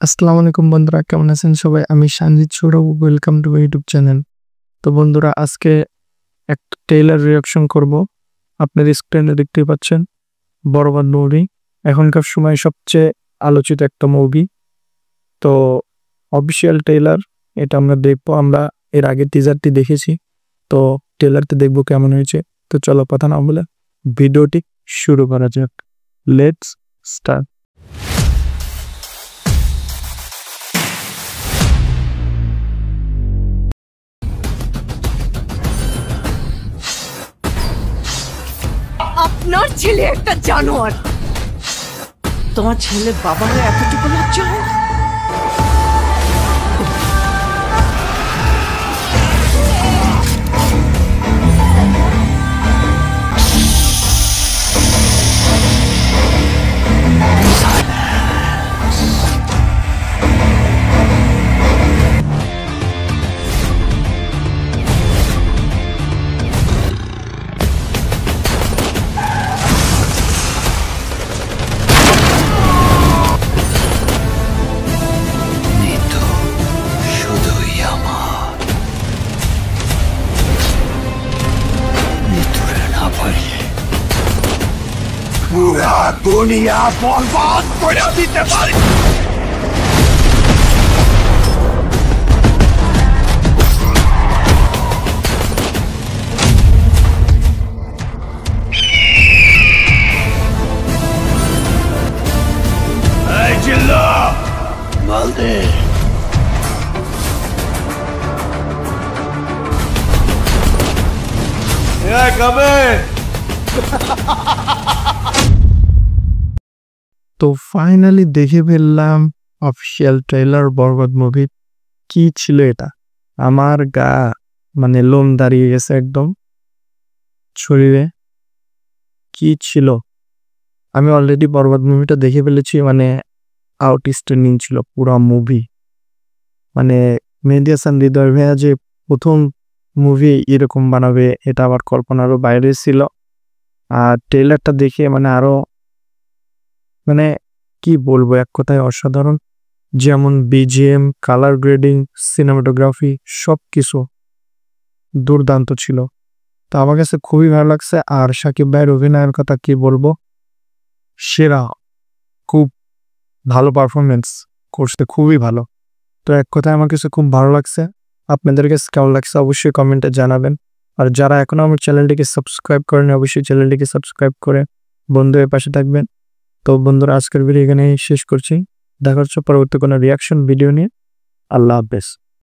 আসসালামু আলাইকুম বন্ধুরা, কেমন আছেন সবাই? আমি Sanjid Sourav, welcome to my YouTube channel. তো বন্ধুরা, আজকে একটা ট্রেইলার রিঅ্যাকশন করব। আপনারা স্ক্রিনে দেখতেই পাচ্ছেন, বরবাদ মুভি এখনকার সময় সবচেয়ে আলোচিত একটা মুভি। তো অফিসিয়াল ট্রেইলার এটা আমরা দেখবো। আমরা এর আগে টিজারটি দেখেছি, তো ট্রেলারটি দেখবো কেমন হয়েছে। তো চলো কথা না বলে ভিডিওটি শুরু করা যাক। Let's start. আপনার ছেলে একটা জানোয়ার। তোমার ছেলে বাবার এতটুকু লজ্জা হয় না? পুরা দুনিয়া বরবাদ করে দিতে পারি। এই জিল্লা মালদে তো ফাইনালি দেখে ফেললাম অফিসিয়াল ট্রেলার বরবাদ মুভি। কি ছিল এটা? আমার গা লোম দাঁড়িয়ে গেছে একদম শরীরে। কি ছিল? আমি অলরেডি বরবাদ মুভিটা দেখে ফেলেছি। আউটস্ট্যান্ডিং ছিল পুরো মুভি। মেহেদী হাসান হৃদয় ভাইয়া যে প্রথম মুভি এরকম বানাবে, এটা আমার কল্পনারও বাইরে ছিল। আর ট্রেলারটা দেখে আরো কি বলবো, এক কথায় অসাধারণ। যেমন বিজিএম, কালার গ্রেডিং, সিনেমাটোগ্রাফি সবকিছু দুর্দান্ত ছিল। তো আমার কাছে খুবই ভালো লাগছে। আর সাকিব ভাইয়ের অভিনয়ের কথা কি বলবো, সেরা। খুব ভালো পারফরমেন্স করতে, খুবই ভালো। তো এক কথায় আমার কাছে খুব ভালো লাগছে। আপনাদের কাছে কেমন লাগছে অবশ্যই কমেন্টে জানাবেন। আর যারা এখনো আমার চ্যানেলটিকে সাবস্ক্রাইব করেন, অবশ্যই চ্যানেলটিকে সাবস্ক্রাইব করে বন্ধুদের পাশে থাকবেন। তো বন্ধুরা, আজকের ভিডিও এখানেই শেষ করছি। দেখা হচ্ছে পরবর্তী কোনো রিয়াকশন ভিডিও নিয়ে। আল্লাহ হাফেজ।